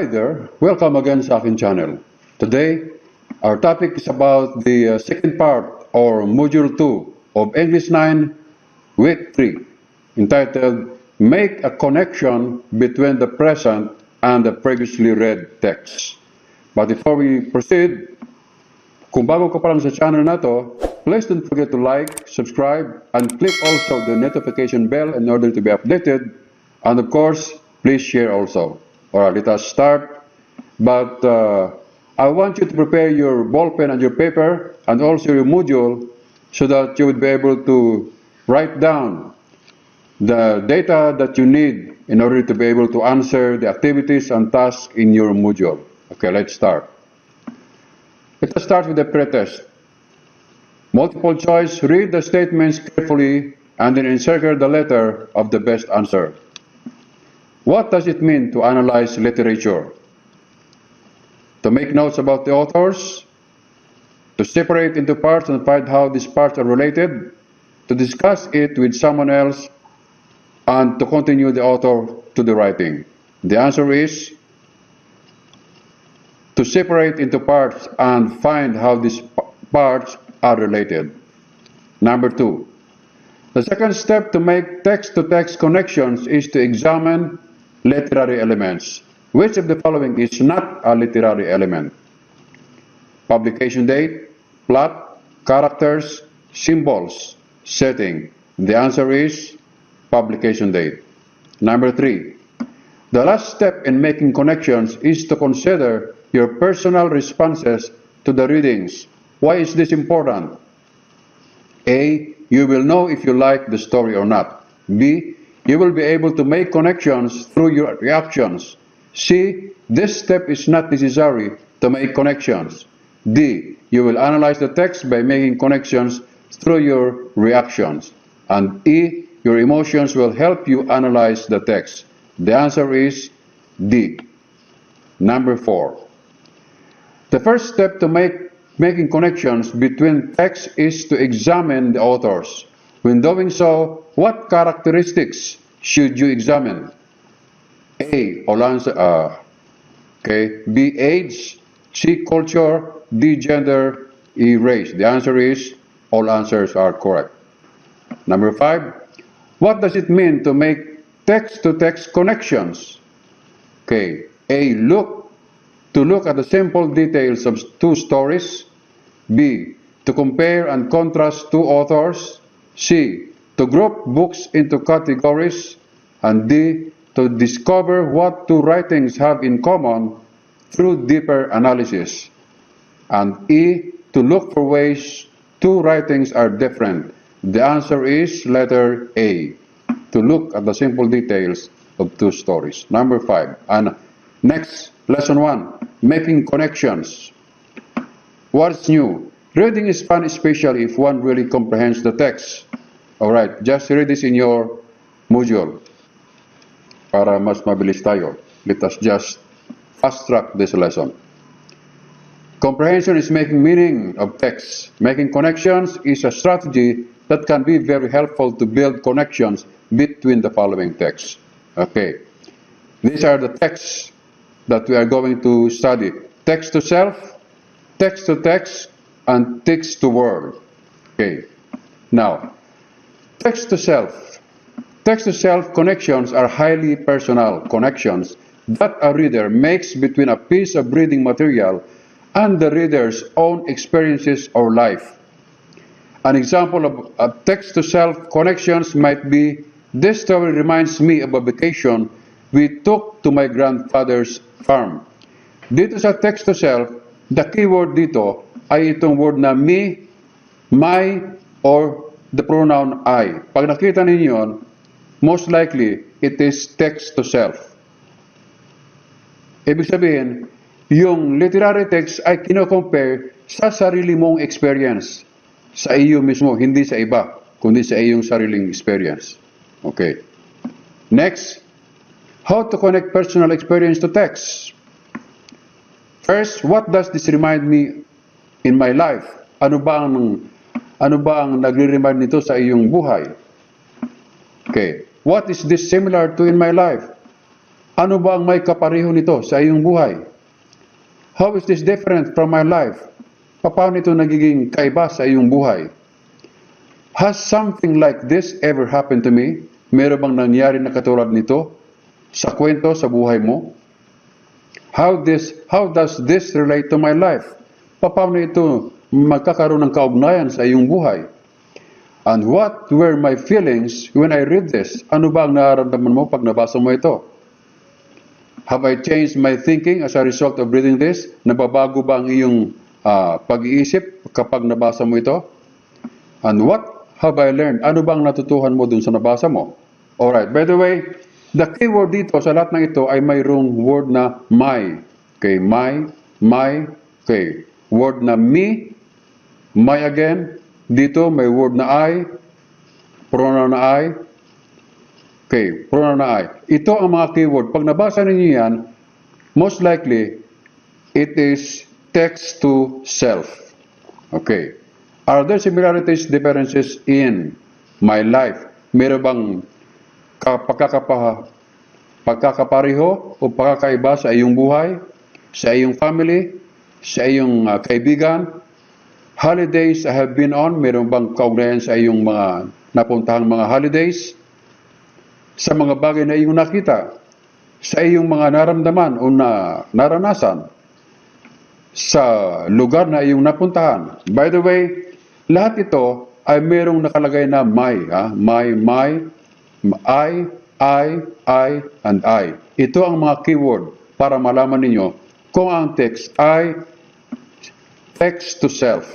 Hi there, welcome again sa aking channel. Today, our topic is about the second part or Module 2 of English 9 Week 3, entitled Make a Connection Between the Present and the Previously Read Text. But before we proceed, kung bago ka pa lang sa channel na to, please don't forget to like, subscribe, and click also the notification bell in order to be updated. And of course, please share also. Alright, let us start. But I want you to prepare your ball pen and your paper and also your module so that you would be able to write down the data that you need in order to be able to answer the activities and tasks in your module. Okay, let's start. Let us start with the pretest. Multiple choice, read the statements carefully and then encircle the letter of the best answer. What does it mean to analyze literature? To make notes about the authors, to separate into parts and find how these parts are related, to discuss it with someone else, and to continue the author to the writing. The answer is to separate into parts and find how these parts are related. Number 2. The second step to make text-to-text connections is to examine literary elements. Which of the following is not a literary element? Publication date, plot, characters, symbols, setting. The answer is publication date. Number 3. The last step in making connections is to consider your personal responses to the readings. Why is this important? A. You will know if you like the story or not. B. You will be able to make connections through your reactions. C. This step is not necessary to make connections. D. You will analyze the text by making connections through your reactions. And E. Your emotions will help you analyze the text. The answer is D. Number 4. The first step to making connections between texts is to examine the authors. When doing so, what characteristics should you examine? A. B. Age. C. Culture. D. Gender. E. Race. The answer is all answers are correct. Number 5. What does it mean to make text-to-text connections? Okay. A. To look at the simple details of two stories. B. To compare and contrast two authors. C. To group books into categories. And D. To discover what two writings have in common through deeper analysis. And E. To look for ways two writings are different. The answer is letter A. To look at the simple details of two stories. Number 5. And next, lesson 1. Making connections. What's new? Reading is fun, especially if one really comprehends the text. Alright, just read this in your module para mas mabilis tayo. Let us just fast-track this lesson. Comprehension is making meaning of text. Making connections is a strategy that can be very helpful to build connections between the following texts. Okay, these are the texts that we are going to study. Text to self, text to text, and text to word. Okay, now, text to self. Text to self connections are highly personal connections that a reader makes between a piece of reading material and the reader's own experiences or life. An example of text to self connections might be, this story reminds me of a vacation we took to my grandfather's farm. Dito sa text to self, the keyword dito ay itong word na me, my, or the pronoun I. Pag nakita ninyo, most likely, it is text to self. Ibig sabihin, yung literary text ay kino-compare sa sarili mong experience. Sa iyo mismo, hindi sa iba, kundi sa iyong sariling experience. Okay. Next, how to connect personal experience to text. First, what does this remind me in my life? Ano ba ang nagre-remind nito sa iyong buhay? Okay. What is this similar to in my life? Ano ba ang may kapareho nito sa iyong buhay? How is this different from my life? Paano ito nagiging kaiba sa iyong buhay? Has something like this ever happened to me? Meron bang nangyari na katulad nito sa kwento sa buhay mo? How does this relate to my life? Paano ito magkakaroon ng kaugnayan sa iyong buhay? And what were my feelings when I read this? Ano ba ang nararamdaman mo pag nabasa mo ito? Have I changed my thinking as a result of reading this? Nababago ba ang iyong pag-iisip kapag nabasa mo ito? And what have I learned? Ano bang natutuhan mo dun sa nabasa mo? Alright, by the way, the key word dito sa lahat ng ito ay mayroong word na my. Okay, my, okay. Word na me, my again. Dito may word na I, pronoun na I. Okay, pronoun na I. Ito ang mga keyword. Pag nabasa ninyo yan, most likely, it is text to self. Okay. Are there similarities, differences in my life? Meron bang pagkakapareho o pagkakaiba sa iyong buhay, sa iyong family, sa iyong kaibigan? Holidays I have been on, meron bang kaugnayan sa iyong mga napuntahang mga holidays? Sa mga bagay na iyong nakita, sa iyong mga naramdaman o naranasan, sa lugar na iyong napuntahan. By the way, lahat ito ay merong nakalagay na my, I, and I. Ito ang mga keyword para malaman ninyo kung ang text ay text to self.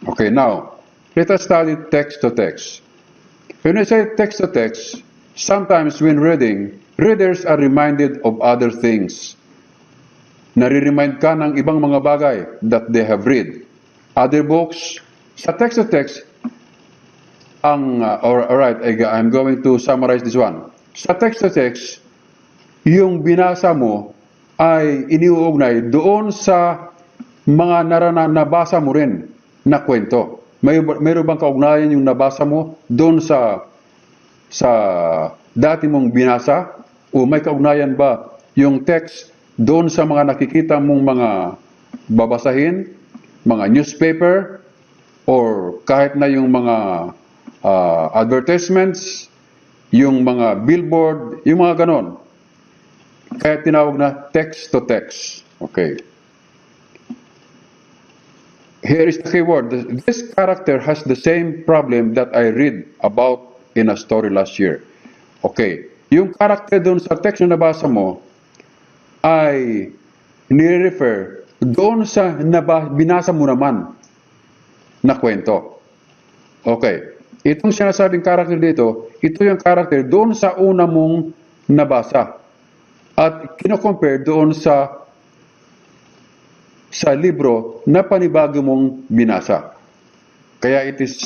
Okay, now, let us study text to text. When we say text to text, sometimes when reading, readers are reminded of other things. Nare-remind ka ng ibang mga bagay that they have read. Other books, sa text to text, alright, I'm going to summarize this one. Sa text to text, yung binasa mo ay iniuugnay doon sa mga nabasa mo rin na kwento. Mayroon bang kaugnayan yung nabasa mo doon sa dati mong binasa? O may kaugnayan ba yung text doon sa mga nakikita mong mga babasahin, mga newspaper, or kahit na yung mga advertisements, yung mga billboard, yung mga ganon. Kaya tinawag na text to text. Okay. Here is the key word. This character has the same problem that I read about in a story last year. Okay. Yung character doon sa text na nabasa mo ay nire-refer doon sa binasa mo naman na kwento. Okay. Itong sinasabing character dito, ito yung character doon sa una mong nabasa. At kino-compare doon sa libro na panibago mong binasa. Kaya it is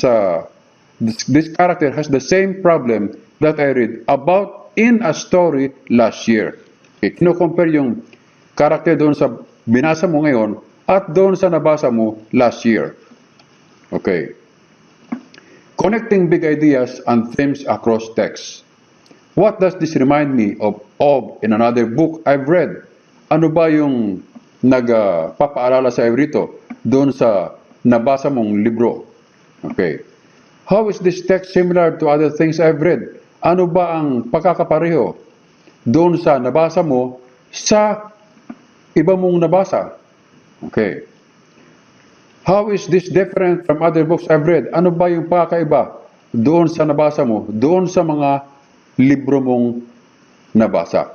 this character has the same problem that I read about in a story last year. Okay, kino-compare yung character doon sa binasa mo ngayon at doon sa nabasa mo last year. Okay. Connecting big ideas and themes across text. What does this remind me of in another book I've read? Ano ba yung nagpapaalala sa iyo rito doon sa nabasa mong libro? Okay. How is this text similar to other things I've read? Ano ba ang pagkakapareho doon sa nabasa mo sa iba mong nabasa? Okay. How is this different from other books I've read? Ano ba yung pagkakaiba doon sa nabasa mo, doon sa mga libro mong nabasa?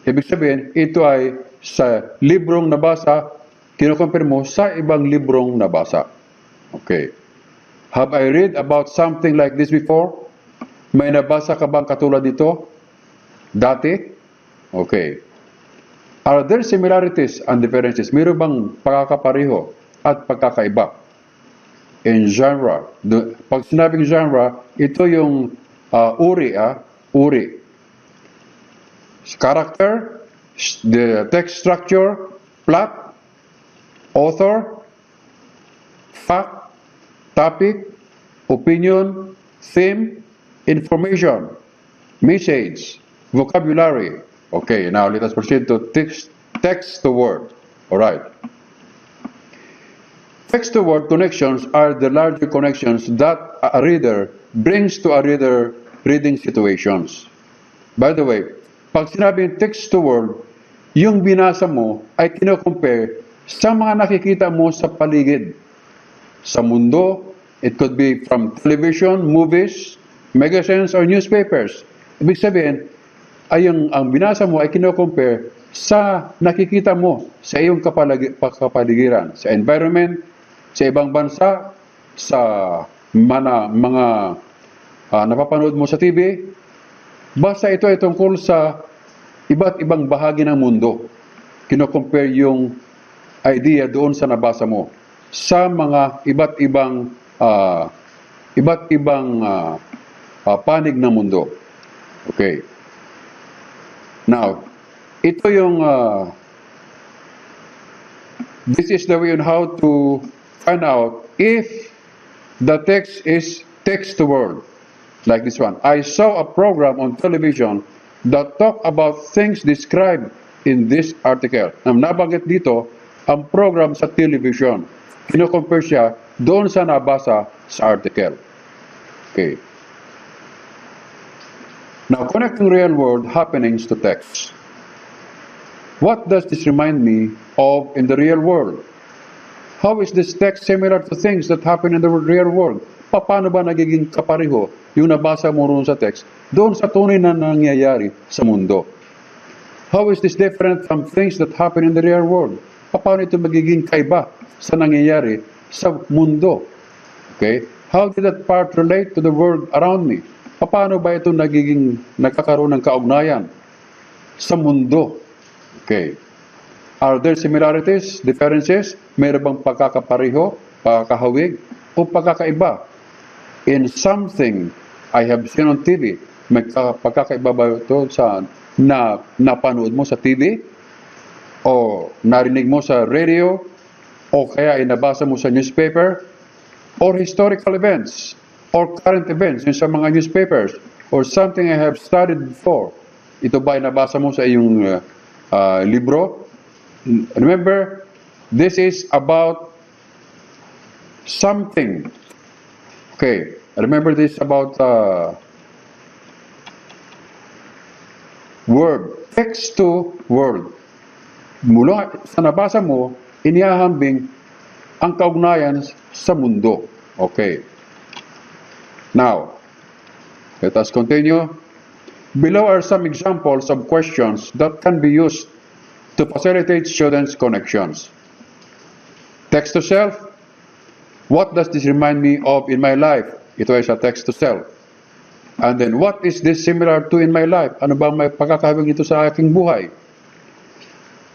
Ibig sabihin, ito ay sa librong nabasa, kinukumpir mo sa ibang librong nabasa. Okay. Have I read about something like this before? May nabasa ka bang katulad nito? Dati? Okay. Are there similarities and differences? Mayroon bang pagkakapareho at pagkakaiba? In genre. Pag sinabing genre, ito yung uri. Character, the text structure, plot, author, fact, topic, opinion, theme, information. message, vocabulary. Okay, now let us proceed to text to word. All right. Text to word connections are the larger connections that a reader brings to a reader reading situations. By the way, pag sinabing text to word, yung binasa mo ay kino-compare sa mga nakikita mo sa paligid. Sa mundo, it could be from television, movies, magazines, or newspapers. Ibig sabihin, ay ang binasa mo ay kino-compare sa nakikita mo sa iyong kapaligiran, sa environment, sa ibang bansa, sa mga napapanood mo sa TV. Basta ito ay tungkol sa iba't ibang bahagi ng mundo. Kino-compare yung idea doon sa nabasa mo sa mga iba't ibang panig ng mundo. Okay. Now, ito yung this is the way on how to find out if the text is text to word. Like this one. I saw a program on television that talked about things described in this article. Nabanggit dito ang program sa television. Kino-compare siya doon sa nabasa sa article. Okay. Now, connecting real world happenings to text. What does this remind me of in the real world? How is this text similar to things that happen in the real world? Paano ba nagiging kapareho yung nabasa mo roon sa text doon sa tunay na nangyayari sa mundo? How is this different from things that happen in the real world? Paano ito magiging kaiba sa nangyayari sa mundo? Okay? How did that part relate to the world around me? Paano ba ito nagkakaroon ng kaugnayan sa mundo? Okay. Are there similarities, differences? Mayroon bang pagkakapareho, pagkakahawig, o pagkakaiba? In something I have seen on TV, may pagkakaiba ba ito sa napanood mo sa TV? O narinig mo sa radio? O kaya inabasa mo sa newspaper? Or historical events? Or current events sa mga newspapers? Or something I have studied before? Ito ba inabasa mo sa iyong libro? Remember, this is about something. Okay, remember this about word, text to word. Mula sa nabasa mo, inihahambing ang kaugnayan sa mundo. Okay. Now, let us continue. Below are some examples of questions that can be used to facilitate students' connections. Text to self. What does this remind me of in my life? Ito ay sa text to self. And then, what is this similar to in my life? Ano ba may pagkakahawig nito sa aking buhay?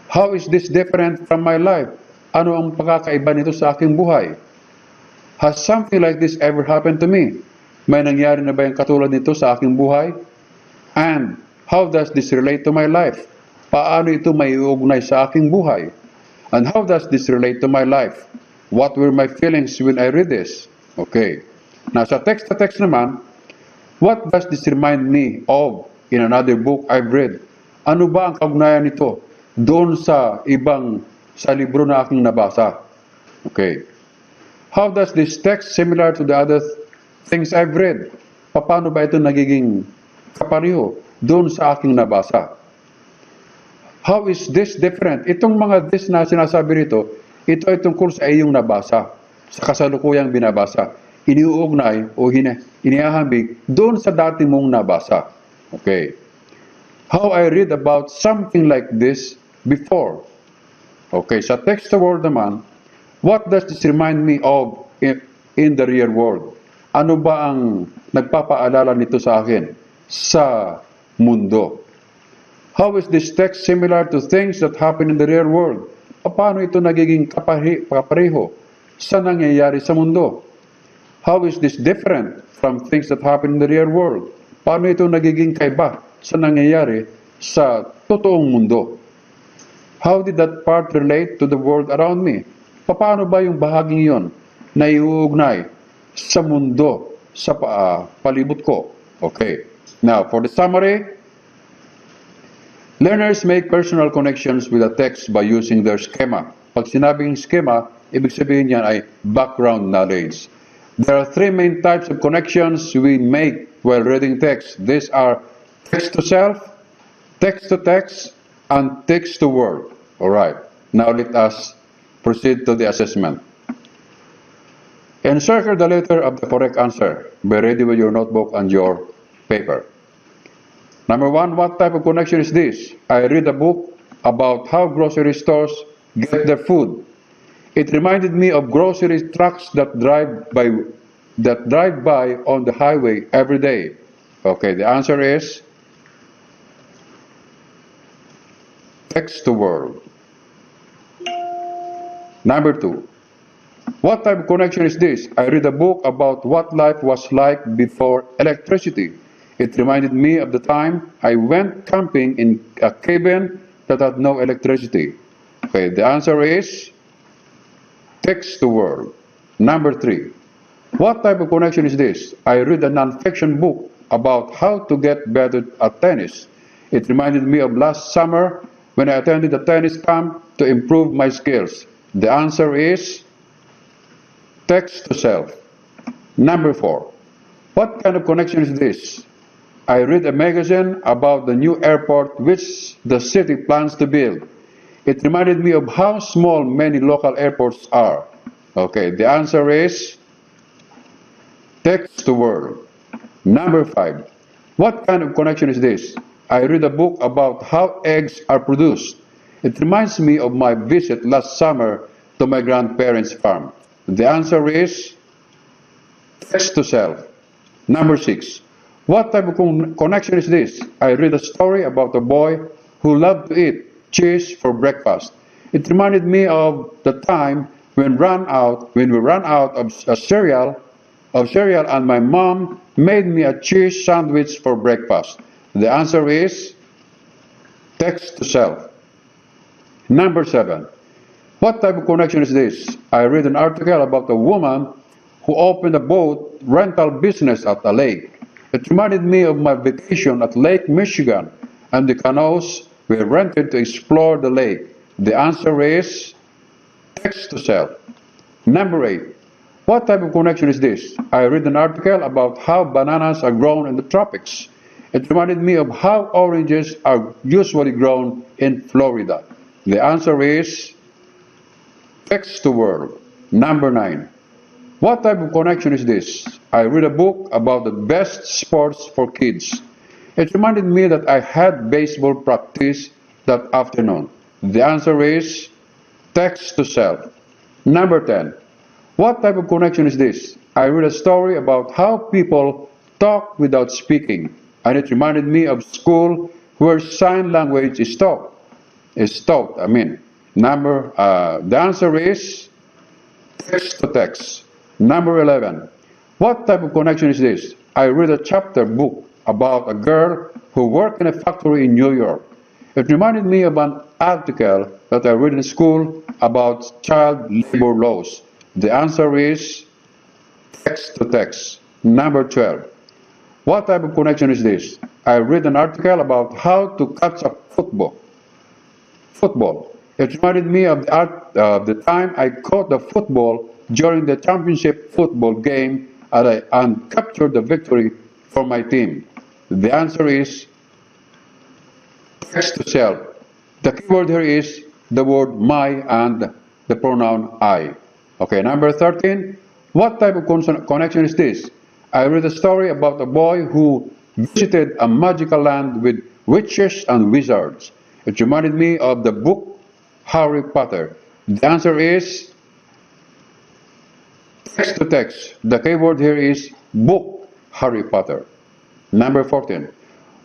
How is this different from my life? Ano ang pagkakaiba nito sa aking buhay? Has something like this ever happened to me? May nangyari na ba yung katulad nito sa aking buhay? And how does this relate to my life? Paano ito may uugnay sa aking buhay? And how does this relate to my life? What were my feelings when I read this? Okay. Now, sa text to text naman, what does this remind me of in another book I've read? Ano ba ang kaugnayan nito doon sa libro na aking nabasa? Okay. How does this text similar to the other things I've read? Paano ba ito nagiging kapareho doon sa aking nabasa? How is this different? Itong mga this na sinasabi rito, ito ay tungkol sa iyong nabasa, sa kasalukuyang binabasa. Iniuugnay o inihahambing doon sa dati mong nabasa. Okay. How I read about something like this before. Okay, sa text to word naman, what does this remind me of in the real world? Ano ba ang nagpapaalala nito sa akin sa mundo? How is this text similar to things that happen in the real world? Paano ito nagiging kapareho sa nangyayari sa mundo? How is this different from things that happen in the real world? Paano ito nagiging kaiba sa nangyayari sa totoong mundo? How did that part relate to the world around me? Paano ba yung bahaging yon na iuugnay sa mundo, sa palibot ko? Okay. Now, for the summary, learners make personal connections with a text by using their schema. Pag sinabing schema, ibig sabihin niyan ay background knowledge. There are three main types of connections we make while reading text. These are text to self, text to text, and text to word. Alright, now let us proceed to the assessment. Encircle the letter of the correct answer. Be ready with your notebook and your paper. Number 1, what type of connection is this? I read a book about how grocery stores get their food. It reminded me of grocery trucks that drive by on the highway every day. Okay, the answer is text to word. Number 2, what type of connection is this? I read a book about what life was like before electricity. It reminded me of the time I went camping in a cabin that had no electricity. Okay, the answer is text to word. Number 3, what type of connection is this? I read a non-fiction book about how to get better at tennis. It reminded me of last summer when I attended a tennis camp to improve my skills. The answer is text to self. Number 4, what kind of connection is this? I read a magazine about the new airport which the city plans to build. It reminded me of how small many local airports are. Okay, the answer is text to word. Number 5, what kind of connection is this? I read a book about how eggs are produced. It reminds me of my visit last summer to my grandparents' farm. The answer is text to self. Number 6, what type of connection is this? I read a story about a boy who loved to eat cheese for breakfast. It reminded me of the time when we ran out of cereal and my mom made me a cheese sandwich for breakfast. The answer is text to self. Number 7, what type of connection is this? I read an article about a woman who opened a boat rental business at a lake. It reminded me of my vacation at Lake Michigan and the canoes we rented to explore the lake. The answer is text to self. Number 8, what type of connection is this? I read an article about how bananas are grown in the tropics. It reminded me of how oranges are usually grown in Florida. The answer is text to word. Number 9, what type of connection is this? I read a book about the best sports for kids. It reminded me that I had baseball practice that afternoon. The answer is text to self. Number 10, what type of connection is this? I read a story about how people talk without speaking, and it reminded me of school where sign language is taught. The answer is text to text. Number 11, what type of connection is this? I read a chapter book about a girl who worked in a factory in New York. It reminded me of an article that I read in school about child labor laws. The answer is text to text. Number 12, what type of connection is this? I read an article about how to catch a football. It reminded me of the time I caught the football during the championship football game and captured the victory for my team. The answer is text to self. The keyword here is the word my and the pronoun I. Okay, number 13, what type of connection is this? I read a story about a boy who visited a magical land with witches and wizards. It reminded me of the book Harry Potter. The answer is text to text. The keyword here is book Harry Potter. Number 14,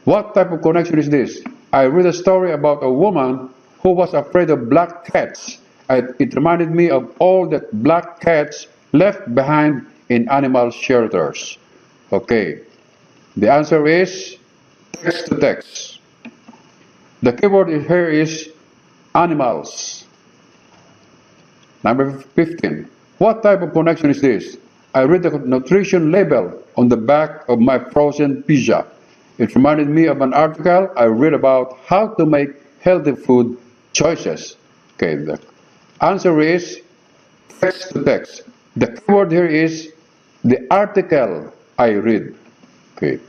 what type of connection is this? I read a story about a woman who was afraid of black cats. It reminded me of all the black cats left behind in animal shelters. Okay, the answer is text to text. The keyword here is animals. Number 15, what type of connection is this? I read the nutrition label on the back of my frozen pizza. It reminded me of an article I read about how to make healthy food choices. Okay, the answer is text to text. The keyword here is the article I read. Okay.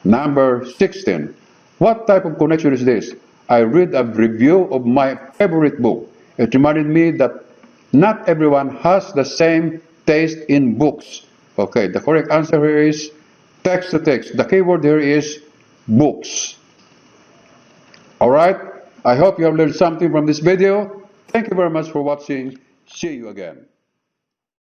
Number 16. What type of connection is this? I read a review of my favorite book. It reminded me that not everyone has the same taste in books. Okay, the correct answer here is text to text. The keyword here is books. Alright, I hope you have learned something from this video. Thank you very much for watching. See you again.